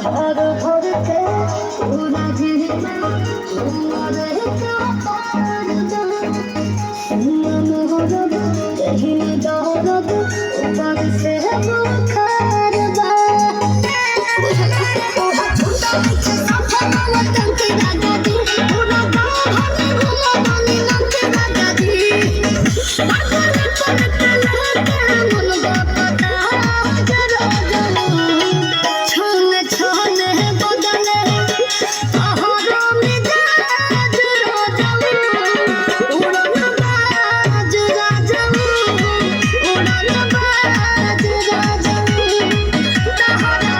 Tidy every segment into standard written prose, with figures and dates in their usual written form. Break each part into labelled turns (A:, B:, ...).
A: ঘর ঘরকে পুরা ঘিরে তোমাদের কহিনি দরদ উপর সে বুখারবা ওহা ছোটা আছে সাফা মালা টঙ্কি রাজা দি পুরা গাঁও ভরে ঘুমা বলি নামকে রাজা দি পাগল করতে লাগে মন বাপটা জরা জরা ছনে ছনে বদলে আহার মিজাজ রাজাও উড়ন বাজ রাজাও উড়ন বাজ রাজাও তাহারা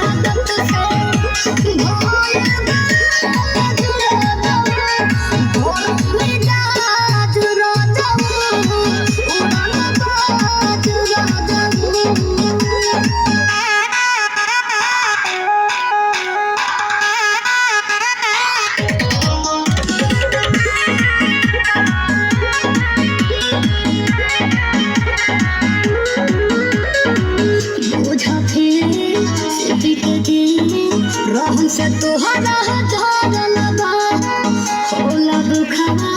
A: আদত সে ভোল বাজ রাজাও উড়ন মিজাজ রাজাও উড়ন বাজ बोझा फिर से बिकती रहन से तोहरा झरलबा होला दुखबा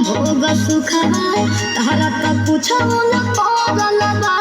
A: भोग सुखबा तहरा तक पूछो न पगलबा